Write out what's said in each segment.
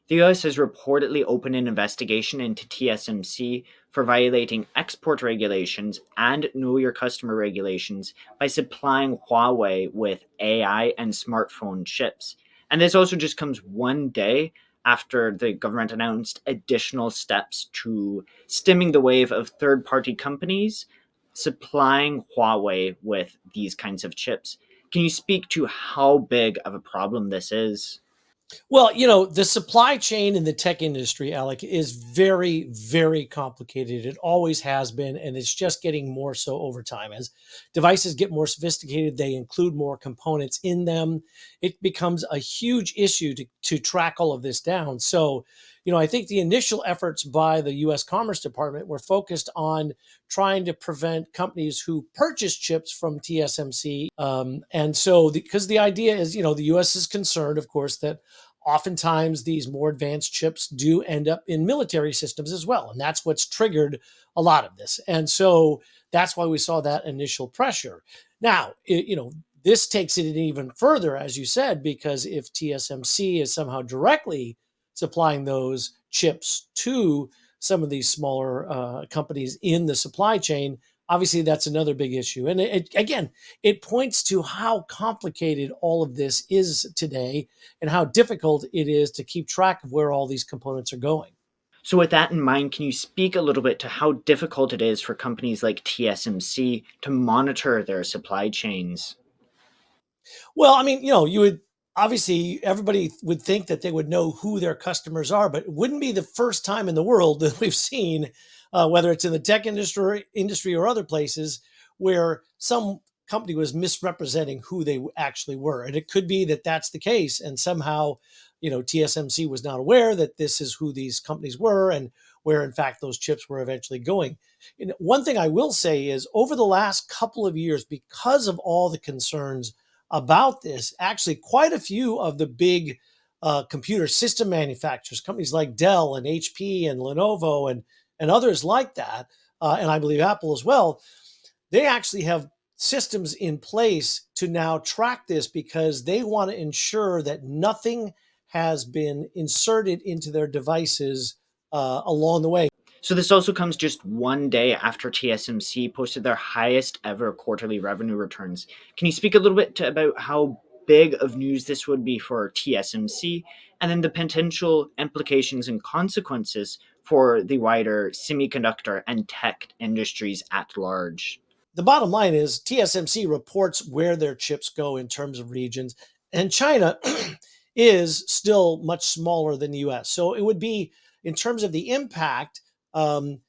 The US has reportedly opened an investigation into TSMC for violating export regulations and know your customer regulations by supplying Huawei with AI and smartphone chips. And this also just comes one day after the government announced additional steps to stemming the wave of third party companies supplying Huawei with these kinds of chips. Can you speak to how big of a problem this is? Well, the supply chain in the tech industry, Alec, is very, very complicated. It always has been, and it's just getting more so over time. As devices get more sophisticated, they include more components in them. It becomes a huge issue to track all of this down. So, I think the initial efforts by the US Commerce Department were focused on trying to prevent companies who purchase chips from TSMC. And so, because the idea is, the US is concerned, of course, that oftentimes these more advanced chips do end up in military systems as well. And that's what's triggered a lot of this. And so that's why we saw that initial pressure. Now, this takes it even further, as you said, because if TSMC is somehow directly supplying those chips to some of these smaller companies in the supply chain, obviously that's another big issue. And again, it points to how complicated all of this is today and how difficult it is to keep track of where all these components are going. So, with that in mind, can you speak a little bit to how difficult it is for companies like TSMC to monitor their supply chains? Well, I mean, you would obviously everybody would think that they would know who their customers are, but it wouldn't be the first time in the world that we've seen, whether it's in the tech industry or other places, where some company was misrepresenting who they actually were, and it could be that that's the case, and somehow, TSMC was not aware that this is who these companies were, and where in fact those chips were eventually going. And one thing I will say is, over the last couple of years, because of all the concerns about this, actually, quite a few of the big computer system manufacturers, companies like Dell and HP and Lenovo and others like that, and I believe Apple as well, they actually have systems in place to now track this because they want to ensure that nothing has been inserted into their devices along the way. So, this also comes just one day after TSMC posted their highest ever quarterly revenue returns. Can you speak a little bit about how big of news this would be for TSMC and then the potential implications and consequences for the wider semiconductor and tech industries at large? The bottom line is TSMC reports where their chips go in terms of regions, and China is still much smaller than the US. So it would be, in terms of the impact um,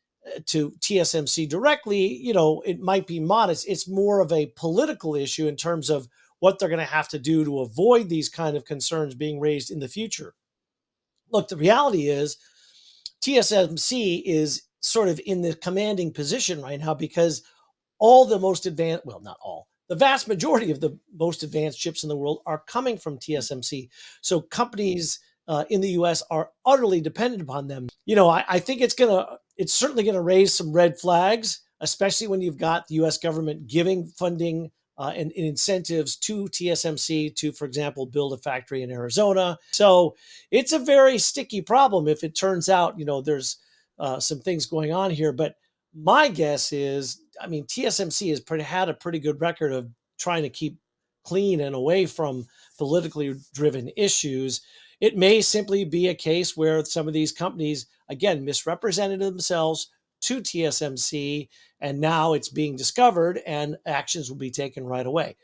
to TSMC directly, it might be modest. It's more of a political issue in terms of what they're going to have to do to avoid these kind of concerns being raised in the future. Look, the reality is TSMC is sort of in the commanding position right now because all the most advanced, well, not all, the vast majority of the most advanced chips in the world are coming from TSMC. So companies in the US are utterly dependent upon them. I think it's certainly going to raise some red flags, especially when you've got the US government giving funding and incentives to TSMC to, for example, build a factory in Arizona. So it's a very sticky problem if it turns out, there's some things going on here. But my guess is, I mean, TSMC has had a pretty good record of trying to keep clean and away from politically driven issues. It may simply be a case where some of these companies, again, misrepresented themselves to TSMC, and now it's being discovered and actions will be taken right away.